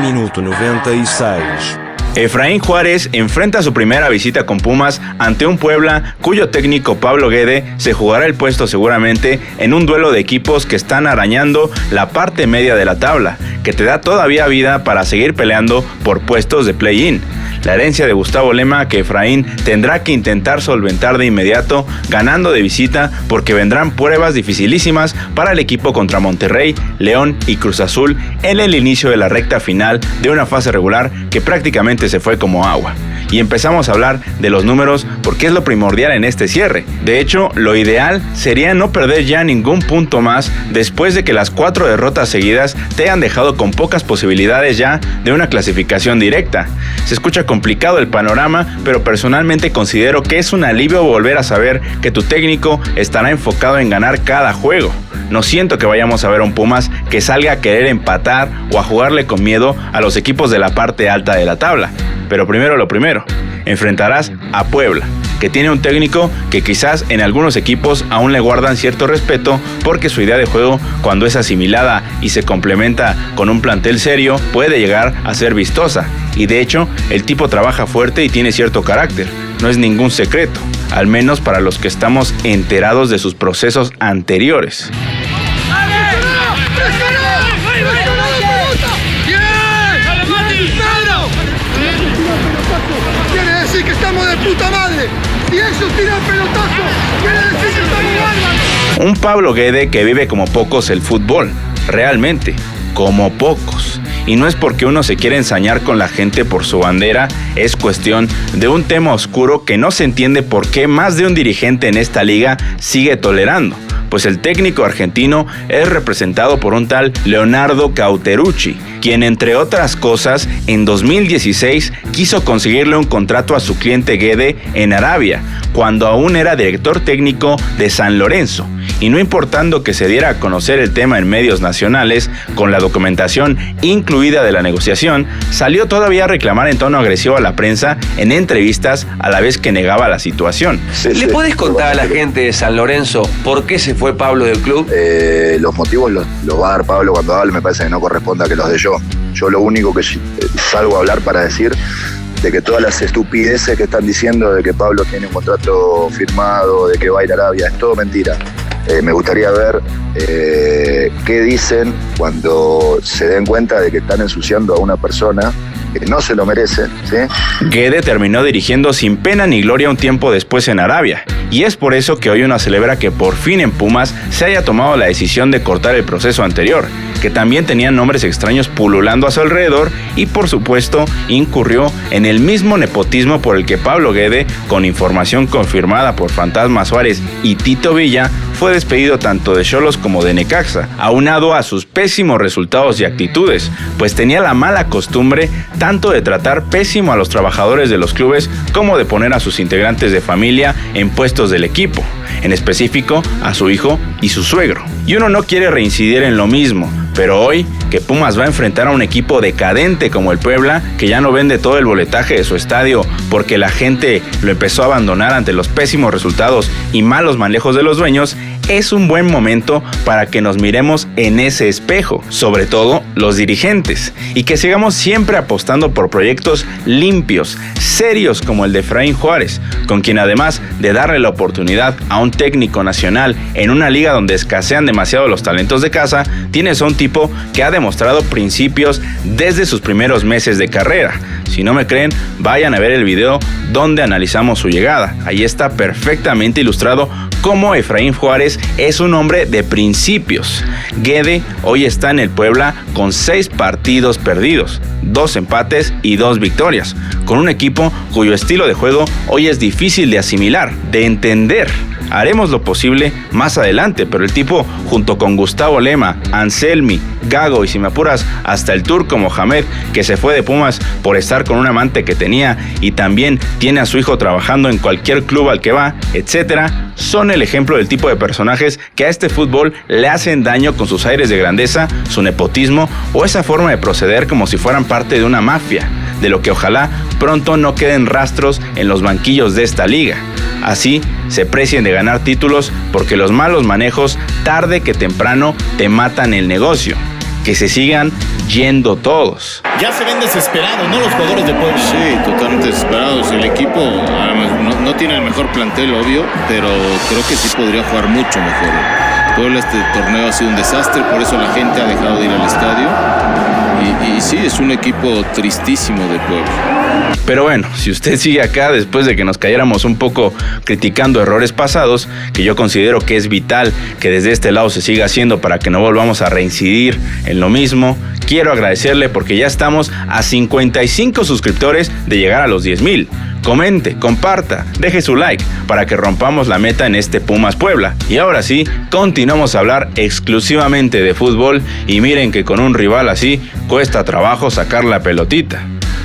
Minuto 96. Efraín Juárez enfrenta su primera visita con Pumas ante un Puebla cuyo técnico Pablo Guede se jugará el puesto seguramente en un duelo de equipos que están arañando la parte media de la tabla, que te da todavía vida para seguir peleando por puestos de play-in. La herencia de Gustavo Lema que Efraín tendrá que intentar solventar de inmediato ganando de visita porque vendrán pruebas dificilísimas para el equipo contra Monterrey, León y Cruz Azul en el inicio de la recta final de una fase regular que prácticamente se fue como agua. Y empezamos a hablar de los números porque es lo primordial en este cierre. De hecho, lo ideal sería no perder ya ningún punto más después de que las 4 derrotas seguidas te hayan dejado con pocas posibilidades ya de una clasificación directa. Se escucha complicado el panorama, pero personalmente considero que es un alivio volver a saber que tu técnico estará enfocado en ganar cada juego. No siento que vayamos a ver a un Pumas que salga a querer empatar o a jugarle con miedo a los equipos de la parte alta de la tabla. Pero primero lo primero, enfrentarás a Puebla, que tiene un técnico que quizás en algunos equipos aún le guardan cierto respeto porque su idea de juego, cuando es asimilada y se complementa con un plantel serio, puede llegar a ser vistosa. Y de hecho, el tipo trabaja fuerte y tiene cierto carácter. No es ningún secreto, al menos para los que estamos enterados de sus procesos anteriores. Quiere decir que estamos de puta madre. Si ellos tiran pelotazo, quiere decir que estamos bárbaros. Un Pablo Guede que vive como pocos el fútbol, realmente, como pocos. Y no es porque uno se quiera ensañar con la gente por su bandera, es cuestión de un tema oscuro que no se entiende por qué más de un dirigente en esta liga sigue tolerando. Pues el técnico argentino es representado por un tal Leonardo Cauterucci, quien entre otras cosas en 2016 quiso conseguirle un contrato a su cliente Guede en Arabia, cuando aún era director técnico de San Lorenzo. Y no importando que se diera a conocer el tema en medios nacionales, con la documentación incluida de la negociación, salió todavía a reclamar en tono agresivo a la prensa en entrevistas a la vez que negaba la situación. ¿Le podés contar a la gente de San Lorenzo por qué se fue Pablo del club? Los motivos los va a dar Pablo cuando hable, me parece que no corresponde a que los dé yo. Yo lo único que salgo a hablar para decir de que todas las estupideces que están diciendo de que Pablo tiene un contrato firmado, de que va a ir a Arabia, es todo mentira. Me gustaría ver qué dicen cuando se den cuenta de que están ensuciando a una persona que no se lo merece, ¿sí? Guede terminó dirigiendo sin pena ni gloria un tiempo después en Arabia, y es por eso que hoy uno celebra que por fin en Pumas se haya tomado la decisión de cortar el proceso anterior, que también tenía nombres extraños pululando a su alrededor y por supuesto incurrió en el mismo nepotismo por el que Pablo Guede, con información confirmada por Fantasma Suárez y Tito Villa, fue despedido tanto de Xolos como de Necaxa, aunado a sus pésimos resultados y actitudes, pues tenía la mala costumbre tanto de tratar pésimo a los trabajadores de los clubes como de poner a sus integrantes de familia en puestos del equipo, en específico a su hijo y su suegro. Y uno no quiere reincidir en lo mismo, pero hoy que Pumas va a enfrentar a un equipo decadente como el Puebla, que ya no vende todo el boletaje de su estadio porque la gente lo empezó a abandonar ante los pésimos resultados y malos manejos de los dueños, es un buen momento para que nos miremos en ese espejo, sobre todo los dirigentes, y que sigamos siempre apostando por proyectos limpios, serios como el de Efraín Juárez, con quien además de darle la oportunidad a un técnico nacional en una liga donde escasean demasiado los talentos de casa, tienes a un tipo que ha demostrado principios desde sus primeros meses de carrera. Si no me creen, vayan a ver el video donde analizamos su llegada. Ahí está perfectamente ilustrado cómo Efraín Juárez es un hombre de principios. Guede hoy está en el Puebla con 6 partidos perdidos, 2 empates y 2 victorias, con un equipo cuyo estilo de juego hoy es difícil de asimilar, de entender. Haremos lo posible más adelante, pero el tipo, junto con Gustavo Lema, Anselmi, Gago y, si me apuras, hasta el turco Mohamed, que se fue de Pumas por estar con un amante que tenía y también tiene a su hijo trabajando en cualquier club al que va, etcétera, son el ejemplo del tipo de personajes que a este fútbol le hacen daño con sus aires de grandeza, su nepotismo o esa forma de proceder como si fueran parte de una mafia, de lo que ojalá pronto no queden rastros en los banquillos de esta liga. Así se precien de ganar títulos porque los malos manejos tarde que temprano te matan el negocio. que se sigan yendo todos. Ya se ven desesperados, ¿no? Los jugadores de Puebla. Sí, totalmente desesperados. El equipo no tiene el mejor plantel, obvio, pero creo que sí podría jugar mucho mejor. Puebla, este torneo ha sido un desastre, por eso la gente ha dejado de ir al estadio. Y sí, es un equipo tristísimo de Puebla. Pero bueno, si usted sigue acá después de que nos cayéramos un poco criticando errores pasados, que yo considero que es vital que desde este lado se siga haciendo para que no volvamos a reincidir en lo mismo, quiero agradecerle porque ya estamos a 55 suscriptores de llegar a los 10,000. Comente, comparta, deje su like para que rompamos la meta en este Pumas Puebla. Y ahora sí, continuamos a hablar exclusivamente de fútbol y miren que con un rival así cuesta trabajo sacar la pelotita.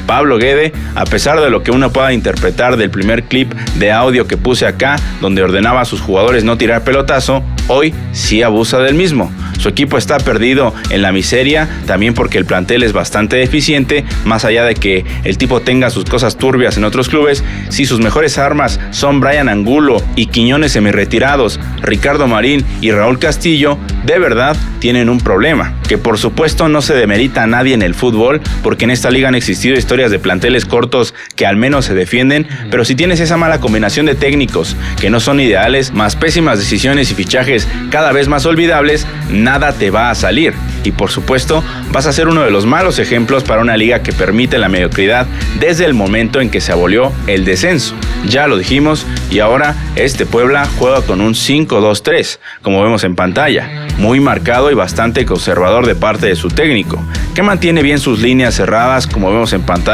Pablo Guede, a pesar de lo que uno pueda interpretar del primer clip de audio que puse acá, donde ordenaba a sus jugadores no tirar pelotazo, hoy sí abusa del mismo. Su equipo está perdido en la miseria, también porque el plantel es bastante deficiente, más allá de que el tipo tenga sus cosas turbias en otros clubes. Si sus mejores armas son Brian Angulo y Quiñones semi-retirados, Ricardo Marín y Raúl Castillo, de verdad tienen un problema, que por supuesto no se demerita a nadie en el fútbol, porque en esta liga han existido historias de planteles cortos que al menos se defienden, pero si tienes esa mala combinación de técnicos que no son ideales, más pésimas decisiones y fichajes cada vez más olvidables, nada te va a salir. Y por supuesto, vas a ser uno de los malos ejemplos para una liga que permite la mediocridad desde el momento en que se abolió el descenso. Ya lo dijimos, y ahora este Puebla juega con un 5-2-3, como vemos en pantalla, muy marcado y bastante conservador de parte de su técnico, que mantiene bien sus líneas cerradas, como vemos en pantalla,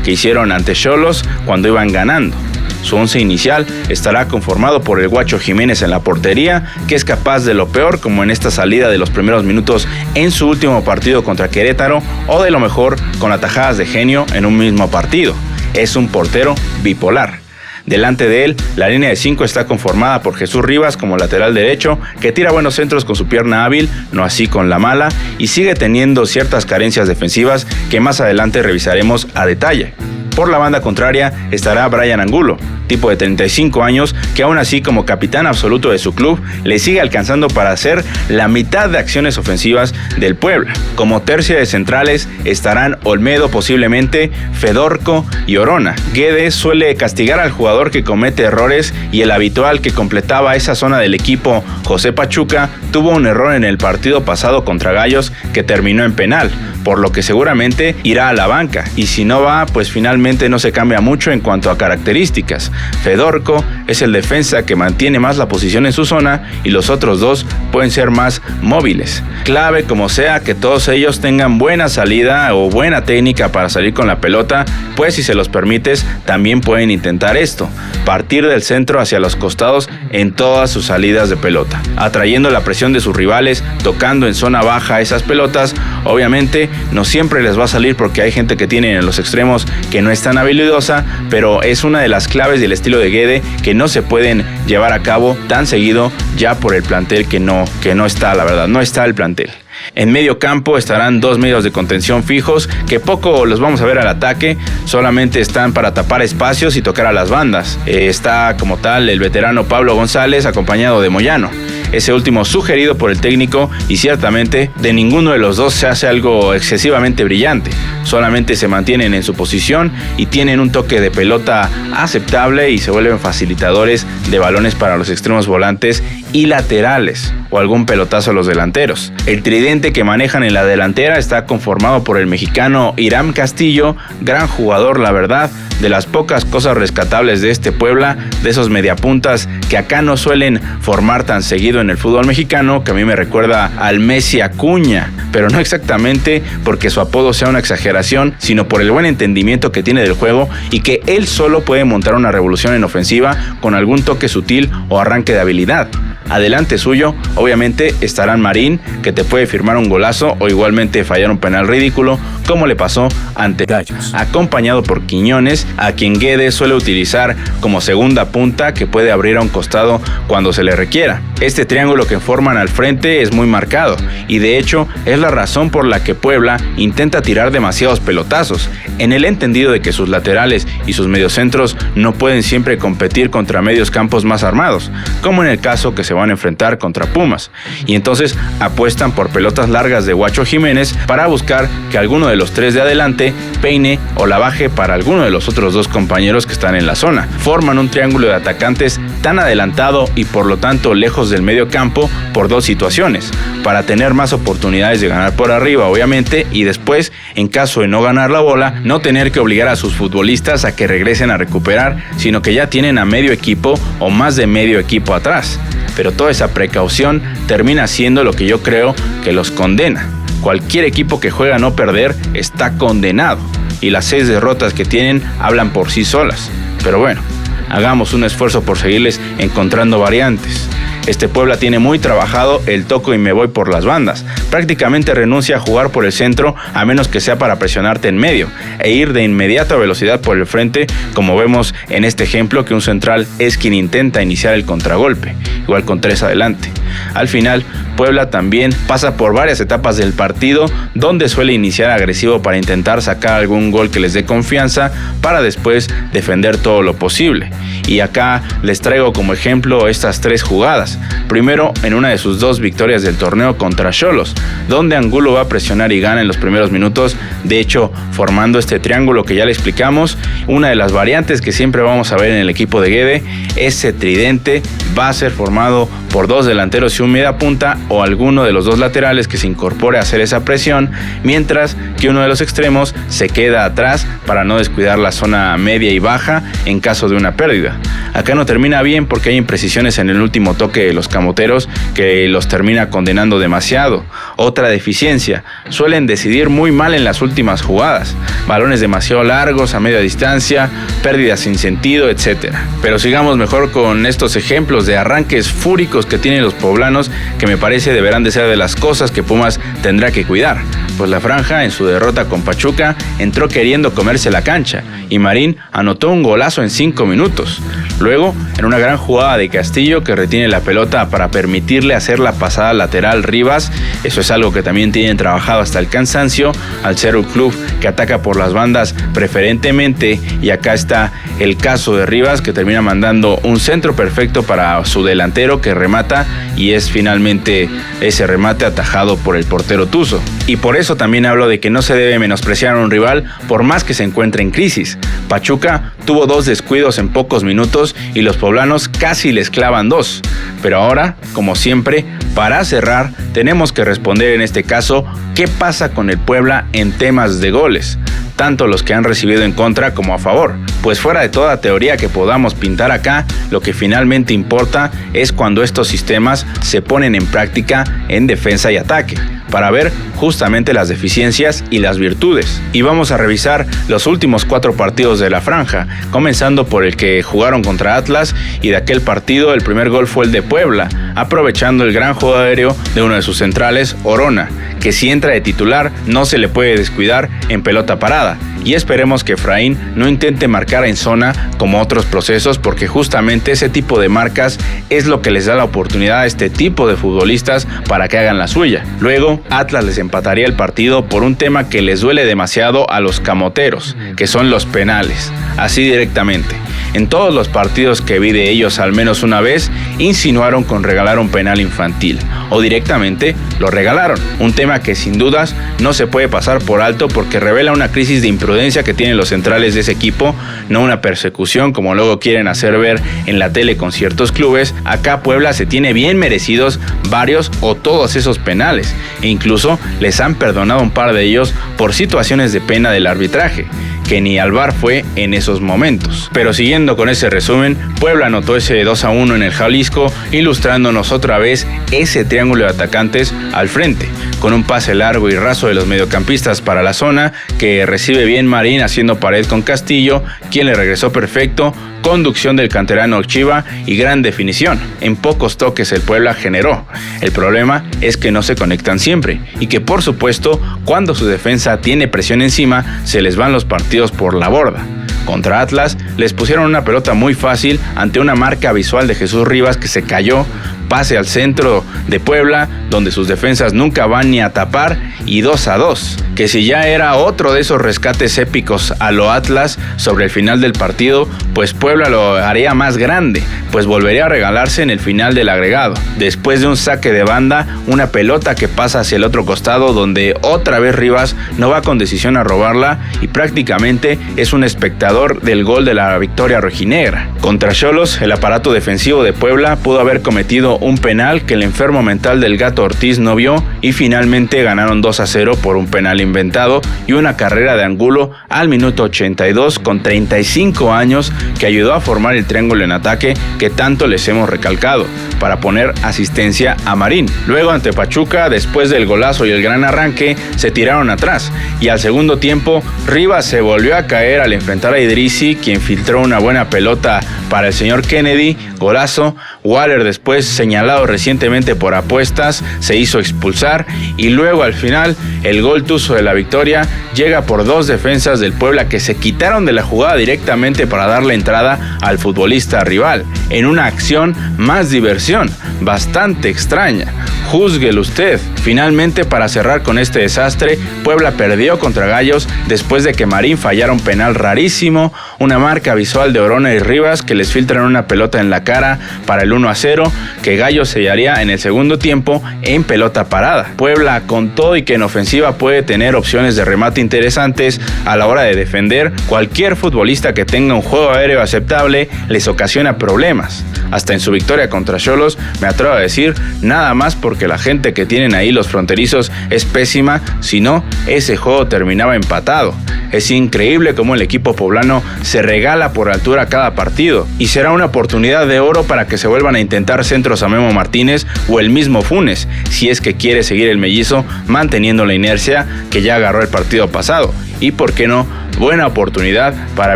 que hicieron ante Xolos cuando iban ganando. Su once inicial estará conformado por el Guacho Jiménez en la portería, que es capaz de lo peor, como en esta salida de los primeros minutos en su último partido contra Querétaro, o de lo mejor con atajadas de genio en un mismo partido. Es un portero bipolar. Delante de él, la línea de 5 está conformada por Jesús Rivas como lateral derecho, que tira buenos centros con su pierna hábil, no así con la mala, y sigue teniendo ciertas carencias defensivas que más adelante revisaremos a detalle. Por la banda contraria estará Brian Angulo, tipo de 35 años, que aún así como capitán absoluto de su club le sigue alcanzando para hacer la mitad de acciones ofensivas del Puebla. Como tercia de centrales estarán Olmedo posiblemente, Fedorco y Orona. Guede suele castigar al jugador que comete errores y el habitual que completaba esa zona del equipo, José Pachuca, tuvo un error en el partido pasado contra Gallos que terminó en penal, por lo que seguramente irá a la banca, y si no va, pues finalmente no se cambia mucho en cuanto a características. Fedorco es el defensa que mantiene más la posición en su zona y los otros dos pueden ser más móviles. Clave como sea que todos ellos tengan buena salida o buena técnica para salir con la pelota, pues si se los permites también pueden intentar esto, partir del centro hacia los costados en todas sus salidas de pelota, atrayendo la presión de sus rivales, tocando en zona baja esas pelotas. Obviamente no siempre les va a salir porque hay gente que tiene en los extremos que no es tan habilidosa, pero es una de las claves del estilo de Guede que no se pueden llevar a cabo tan seguido ya por el plantel que no está, la verdad, no está el plantel. En medio campo estarán dos medios de contención fijos que poco los vamos a ver al ataque, solamente están para tapar espacios y tocar a las bandas. Está como tal el veterano Pablo González acompañado de Moyano, ese último sugerido por el técnico, y ciertamente de ninguno de los dos se hace algo excesivamente brillante, solamente se mantienen en su posición y tienen un toque de pelota aceptable y se vuelven facilitadores de balones para los extremos volantes y laterales o algún pelotazo a los delanteros. El tridente que manejan en la delantera está conformado por el mexicano Hiram Castillo, gran jugador la verdad, de las pocas cosas rescatables de este Puebla, de esos mediapuntas que acá no suelen formar tan seguido en el fútbol mexicano, que a mí me recuerda al Messi Acuña, pero no exactamente porque su apodo sea una exageración, sino por el buen entendimiento que tiene del juego y que él solo puede montar una revolución en ofensiva con algún toque sutil o arranque de habilidad. Adelante suyo, obviamente, estarán Marín, que te puede firmar un golazo o igualmente fallar un penal ridículo, como le pasó ante Gallos, acompañado por Quiñones, a quien Guede suele utilizar como segunda punta que puede abrir a un costado cuando se le requiera. Este triángulo que forman al frente es muy marcado y de hecho es la razón por la que Puebla intenta tirar demasiados pelotazos, en el entendido de que sus laterales y sus mediocentros no pueden siempre competir contra medios campos más armados, como en el caso que se van a enfrentar contra Pumas, y entonces apuestan por pelotas largas de Guacho Jiménez para buscar que alguno de los tres de adelante peine o la baje para alguno de los otros dos compañeros que están en la zona. Forman un triángulo de atacantes tan adelantado y por lo tanto lejos del medio campo por dos situaciones, para tener más oportunidades de ganar por arriba obviamente, y después, en caso de no ganar la bola, no tener que obligar a sus futbolistas a que regresen a recuperar, sino que ya tienen a medio equipo o más de medio equipo atrás. Pero toda esa precaución termina siendo lo que yo creo que los condena. Cualquier equipo que juega a no perder está condenado, y las 6 derrotas que tienen hablan por sí solas. Pero bueno, hagamos un esfuerzo por seguirles encontrando variantes. Este Puebla tiene muy trabajado el toco y me voy por las bandas. Prácticamente renuncia a jugar por el centro a menos que sea para presionarte en medio e ir de inmediato a velocidad por el frente, como vemos en este ejemplo que un central es quien intenta iniciar el contragolpe, igual con 3 adelante. Al final, Puebla también pasa por varias etapas del partido donde suele iniciar agresivo para intentar sacar algún gol que les dé confianza para después defender todo lo posible. Y acá les traigo como ejemplo estas 3 jugadas. Primero, en una de sus 2 victorias del torneo contra Xolos, donde Angulo va a presionar y gana en los primeros minutos, de hecho formando este triángulo que ya le explicamos. Una de las variantes que siempre vamos a ver en el equipo de Guede, ese tridente va a ser formado por 2 delanteros y un mediapunta o alguno de los 2 laterales que se incorpore a hacer esa presión, mientras que uno de los extremos se queda atrás para no descuidar la zona media y baja en caso de una pérdida. Acá no termina bien porque hay imprecisiones en el último toque de los camoteros que los termina condenando demasiado. Otra deficiencia, suelen decidir muy mal en las últimas jugadas, balones demasiado largos a media distancia, pérdidas sin sentido, etc. Pero sigamos mejor con estos ejemplos de arranques fúricos que tienen los poblanos, que me parece deberán de ser de las cosas que Pumas tendrá que cuidar, pues la franja en su derrota con Pachuca entró queriendo comerse la cancha y Marín anotó un golazo en 5 minutos. Luego, en una gran jugada de Castillo que retiene la pelota para permitirle hacer la pasada lateral Rivas, eso es algo que también tienen trabajado hasta el cansancio, al ser un club que ataca por las bandas preferentemente, y acá está el caso de Rivas que termina mandando un centro perfecto para su delantero que remata y es finalmente ese remate atajado por el portero Tuzo. Y por eso también hablo de que no se debe menospreciar a un rival por más que se encuentre en crisis. Pachuca tuvo 2 descuidos en pocos minutos y los poblanos casi les clavan 2. Pero ahora, como siempre, para cerrar, tenemos que responder en este caso qué pasa con el Puebla en temas de goles, tanto los que han recibido en contra como a favor. Pues fuera de toda teoría que podamos pintar acá, lo que finalmente importa es cuando estos sistemas se ponen en práctica en defensa y ataque, para ver justamente las deficiencias y las virtudes. Y vamos a revisar los últimos 4 partidos de la franja, comenzando por el que jugaron contra Atlas, y de aquel partido el primer gol fue el de Puebla, aprovechando el gran juego aéreo de uno de sus centrales, Orona, que si entra de titular no se le puede descuidar en pelota parada. Y esperemos que Efraín no intente marcar en zona como otros procesos, porque justamente ese tipo de marcas es lo que les da la oportunidad a este tipo de futbolistas para que hagan la suya. Luego, Atlas les empataría el partido por un tema que les duele demasiado a los camoteros, que son los penales, así directamente. En todos los partidos que vi de ellos al menos una vez, insinuaron con regalar un penal infantil, o directamente lo regalaron. Un tema que sin dudas no se puede pasar por alto porque revela una crisis de imprudencia que tienen los centrales de ese equipo, no una persecución como luego quieren hacer ver en la tele con ciertos clubes. Acá Puebla se tiene bien merecidos varios o todos esos penales, e incluso les han perdonado un par de ellos por situaciones de pena del arbitraje, que ni al VAR fue en esos momentos. Pero siguiendo con ese resumen, Puebla anotó ese 2-1 en el Jalisco, ilustrándonos otra vez ese triángulo de atacantes al frente, con un pase largo y raso de los mediocampistas para la zona, que recibe bien Marín haciendo pared con Castillo, quien le regresó perfecto, conducción del canterano Chiva y gran definición. En pocos toques el Puebla generó. El problema es que no se conectan siempre y que por supuesto cuando su defensa tiene presión encima se les van los partidos por la borda. Contra Atlas les pusieron una pelota muy fácil ante una marca visual de Jesús Rivas que se cayó, pase al centro de Puebla, donde sus defensas nunca van ni a tapar, y 2-2, que si ya era otro de esos rescates épicos a lo Atlas sobre el final del partido, pues Puebla lo haría más grande, pues volvería a regalarse en el final del agregado. Después de un saque de banda, una pelota que pasa hacia el otro costado, donde otra vez Rivas no va con decisión a robarla y prácticamente es un espectador del gol de la victoria rojinegra. Contra Xolos, el aparato defensivo de Puebla pudo haber cometido un penal que el enfermo mental del Gato Ortiz no vio, y finalmente ganaron 2-0 por un penal inventado y una carrera de Angulo al minuto 82 con 35 años que ayudó a formar el triángulo en ataque que tanto les hemos recalcado para poner asistencia a Marín. Luego ante Pachuca, después del golazo y el gran arranque, se tiraron atrás y al segundo tiempo Rivas se volvió a caer al enfrentar a Idrissi, quien filtró una buena pelota para el señor Kennedy, golazo. Waller, después señalado recientemente por apuestas, se hizo expulsar y luego al final el gol tuzo de la victoria llega por dos defensas del Puebla que se quitaron de la jugada directamente para darle entrada al futbolista rival, en una acción más diversión, bastante extraña. Júzguelo usted. Finalmente, para cerrar con este desastre, Puebla perdió contra Gallos después de que Marín fallara un penal rarísimo, una marca visual de Orona y Rivas que les filtran una pelota en la cara para el 1-0, que Gallos sellaría en el segundo tiempo en pelota parada. Puebla, con todo y que en ofensiva puede tener opciones de remate interesantes, a la hora de defender, cualquier futbolista que tenga un juego aéreo aceptable les ocasiona problemas. Hasta en su victoria contra Xolos, me atrevo a decir, nada más porque la gente que tienen ahí los fronterizos es pésima, si no, ese juego terminaba empatado. Es increíble cómo el equipo poblano se regala por altura cada partido, y será una oportunidad de oro para que se vuelvan a intentar centros a Memo Martínez o el mismo Funes, si es que quiere seguir el mellizo manteniendo la inercia que ya agarró el partido pasado. Y por qué no, buena oportunidad para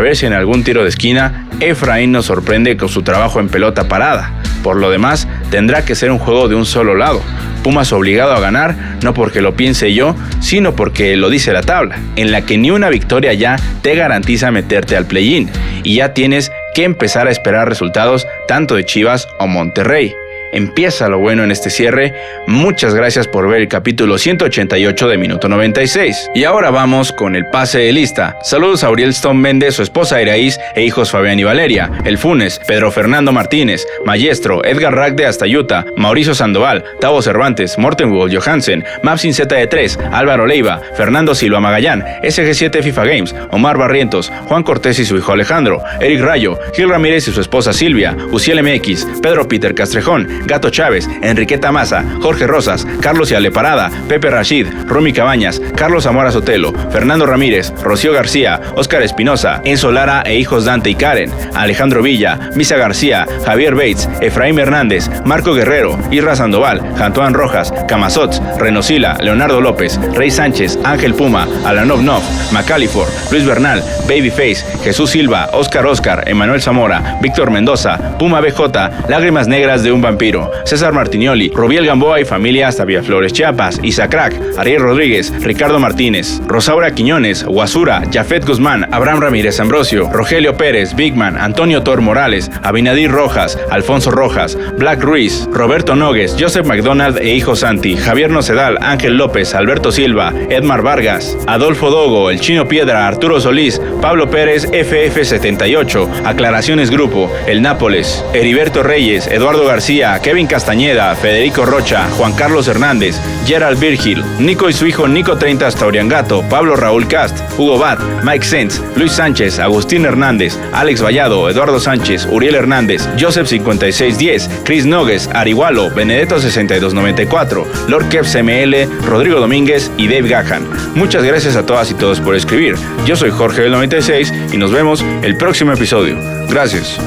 ver si en algún tiro de esquina Efraín nos sorprende con su trabajo en pelota parada. Por lo demás, tendrá que ser un juego de un solo lado. Pumas obligado a ganar, no porque lo piense yo, sino porque lo dice la tabla, en la que ni una victoria ya te garantiza meterte al play-in, y ya tienes que empezar a esperar resultados tanto de Chivas o Monterrey. Empieza lo bueno en este cierre. Muchas gracias por ver el capítulo 188 de Minuto 96. Y ahora vamos con el pase de lista. Saludos a Uriel Stone Méndez, su esposa Iraíz e hijos Fabián y Valeria, El Funes, Pedro Fernando Martínez, Maestro, Edgar Rack de hasta Utah, Mauricio Sandoval, Tavo Cervantes, Morten Wool Johansen, Mapsin ZD3, Álvaro Leiva, Fernando Silva Magallán, SG7 FIFA Games, Omar Barrientos, Juan Cortés y su hijo Alejandro, Eric Rayo, Gil Ramírez y su esposa Silvia, Uciel MX, Pedro Peter Castrejón, Gato Chávez, Enriqueta Maza, Jorge Rosas, Carlos Yale Parada, Pepe Rashid, Romy Cabañas, Carlos Zamora Sotelo, Fernando Ramírez, Rocío García, Óscar Espinosa, Enzo Lara e hijos Dante y Karen, Alejandro Villa, Misa García, Javier Bates, Efraín Hernández, Marco Guerrero, Isra Sandoval, Jantuán Rojas, Camazots, Renosila, Leonardo López, Rey Sánchez, Ángel Puma, Alanov Nov, Macalifor, Luis Bernal, Babyface, Jesús Silva, Oscar, Emanuel Zamora, Víctor Mendoza, Puma BJ, Lágrimas Negras de un Vampiro, César Martinioli, Rubiel Gamboa y familia hasta Villaflores, Chiapas, Isacrac, Ariel Rodríguez, Ricardo Martínez, Rosaura Quiñones, Guasura, Jafet Guzmán, Abraham Ramírez Ambrosio, Rogelio Pérez, Bigman, Antonio Tor Morales, Abinadir Rojas, Alfonso Rojas, Black Ruiz, Roberto Nogues, Joseph McDonald e hijo Santi, Javier Nocedal, Ángel López, Alberto Silva, Edmar Vargas, Adolfo Dogo, El Chino Piedra, Arturo Solís, Pablo Pérez, FF78, Aclaraciones Grupo, El Nápoles, Heriberto Reyes, Eduardo García, Kevin Castañeda, Federico Rocha, Juan Carlos Hernández, Gerald Virgil, Nico y su hijo Nico 30 hasta Oriangato, Pablo Raúl Cast, Hugo Bat, Mike Sens, Luis Sánchez, Agustín Hernández, Alex Vallado, Eduardo Sánchez, Uriel Hernández, Joseph 5610, Chris Nogues, Arigualo, Benedetto 6294, Lord Kev CML, Rodrigo Domínguez y Dave Gahan. Muchas gracias a todas y todos por escribir. Yo soy Jorge del 96 y nos vemos el próximo episodio. Gracias.